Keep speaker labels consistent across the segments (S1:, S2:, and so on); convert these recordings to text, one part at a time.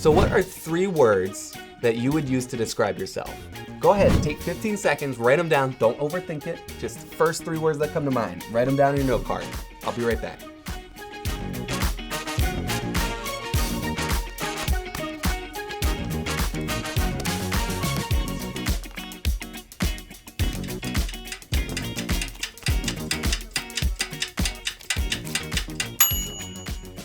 S1: So what are 3 words that you would use to describe yourself? Go ahead, take 15 seconds, write them down. Don't overthink it. Just the first 3 words that come to mind. Write them down in your note card. I'll be right back.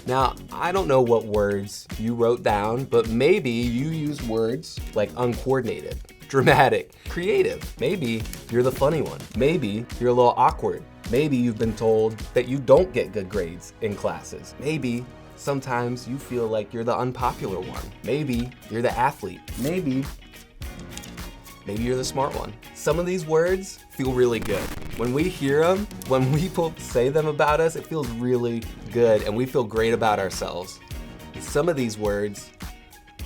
S1: Now, I don't know what words you wrote down, but maybe you use words like uncoordinated, dramatic, creative. Maybe you're the funny one. Maybe you're a little awkward. Maybe you've been told that you don't get good grades in classes. Maybe sometimes you feel like you're the unpopular one. Maybe you're the athlete. Maybe you're the smart one. Some of these words feel really good. When we hear them, when people say them about us, it feels really good and we feel great about ourselves. Some of these words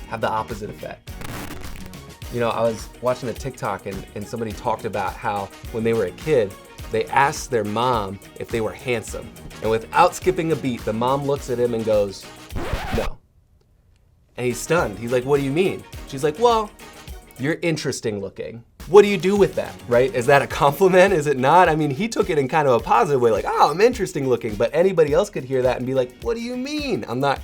S1: have the opposite effect. You know, I was watching a TikTok and somebody talked about how when they were a kid, they asked their mom if they were handsome. And without skipping a beat, the mom looks at him and goes, "No." And he's stunned. He's like, "What do you mean?" She's like, "Well, you're interesting looking." What do you do with that, right? Is that a compliment? Is it not? I mean, he took it in kind of a positive way, like, "Oh, I'm interesting looking," but anybody else could hear that and be like, "What do you mean? I'm not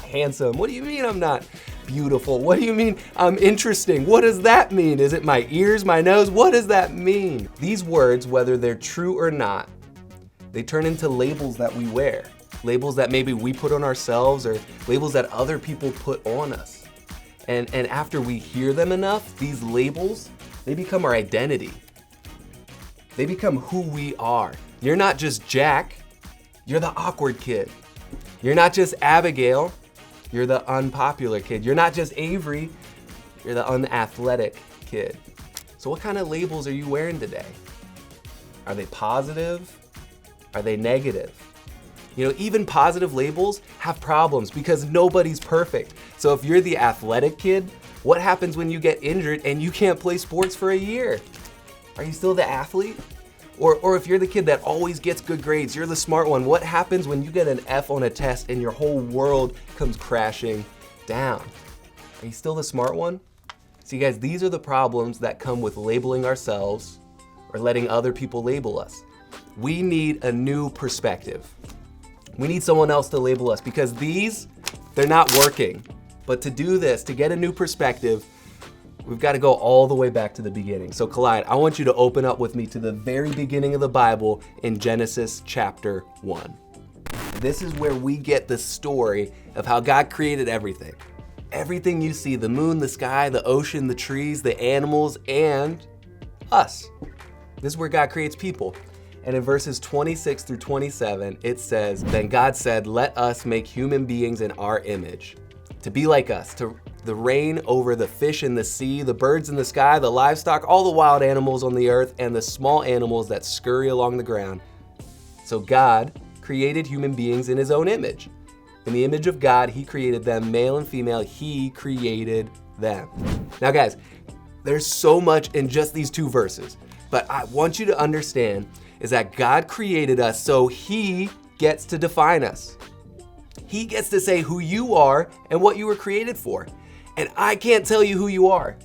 S1: handsome. What do you mean I'm not beautiful? What do you mean I'm interesting? What does that mean? Is it my ears, my nose? What does that mean?" These words, whether they're true or not, they turn into labels that we wear, labels that maybe we put on ourselves or labels that other people put on us. And after we hear them enough, these labels, they become our identity. They become who we are. You're not just Jack, you're the awkward kid. You're not just Abigail, you're the unpopular kid. You're not just Avery, you're the unathletic kid. So what kind of labels are you wearing today? Are they positive? Are they negative? You know, even positive labels have problems because nobody's perfect. So if you're the athletic kid, what happens when you get injured and you can't play sports for a year? Are you still the athlete? Or if you're the kid that always gets good grades, you're the smart one, what happens when you get an F on a test and your whole world comes crashing down? Are you still the smart one? See guys, these are the problems that come with labeling ourselves or letting other people label us. We need a new perspective. We need someone else to label us because they're not working. But to do this, to get a new perspective, we've got to go all the way back to the beginning. So Collide, I want you to open up with me to the very beginning of the Bible in Genesis chapter 1. This is where we get the story of how God created everything. Everything you see, the moon, the sky, the ocean, the trees, the animals, and us. This is where God creates people. And in verses 26 through 27, it says, "Then God said, 'Let us make human beings in our image, to be like us, to the reign over the fish in the sea, the birds in the sky, the livestock, all the wild animals on the earth, and the small animals that scurry along the ground.' So God created human beings in his own image. In the image of God, he created them, male and female, he created them." Now guys, there's so much in just these 2 verses, but I want you to understand is that God created us so he gets to define us. He gets to say who you are and what you were created for. And I can't tell you who you are.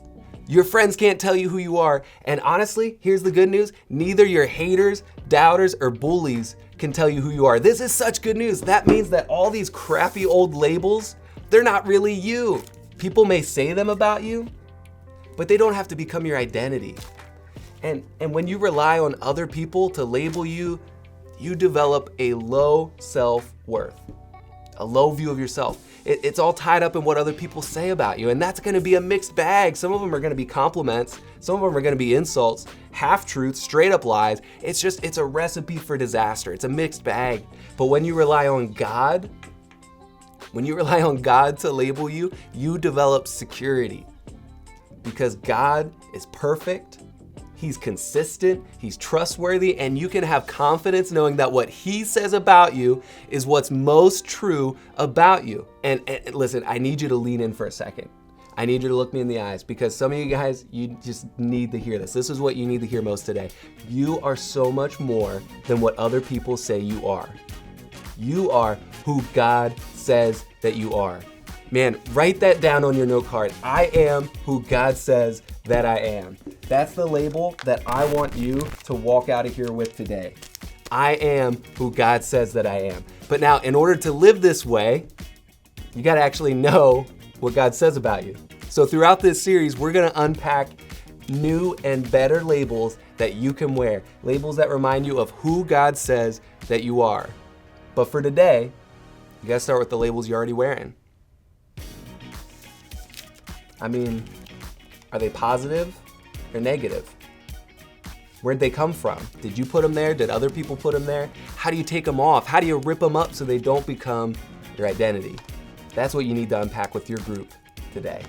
S1: Your friends can't tell you who you are. And honestly, here's the good news. Neither your haters, doubters, or bullies can tell you who you are. This is such good news. That means that all these crappy old labels, they're not really you. People may say them about you, but they don't have to become your identity. And when you rely on other people to label you, you develop a low self-worth, a low view of yourself. It's all tied up in what other people say about you, and that's gonna be a mixed bag. Some of them are gonna be compliments, some of them are gonna be insults, half-truths, straight-up lies. It's a recipe for disaster. It's a mixed bag. But when you rely on God, to label you, you develop security. Because God is perfect, he's consistent, he's trustworthy, and you can have confidence knowing that what he says about you is what's most true about you. And listen, I need you to lean in for a second. I need you to look me in the eyes because some of you guys, you just need to hear this. This is what you need to hear most today. You are so much more than what other people say you are. You are who God says that you are. Man, write that down on your note card. I am who God says that I am. That's the label that I want you to walk out of here with today. I am who God says that I am. But now, in order to live this way, you gotta actually know what God says about you. So throughout this series, we're gonna unpack new and better labels that you can wear. Labels that remind you of who God says that you are. But for today, you gotta start with the labels you're already wearing. I mean, are they positive or negative? Where'd they come from? Did you put them there? Did other people put them there? How do you take them off? How do you rip them up so they don't become your identity? That's what you need to unpack with your group today.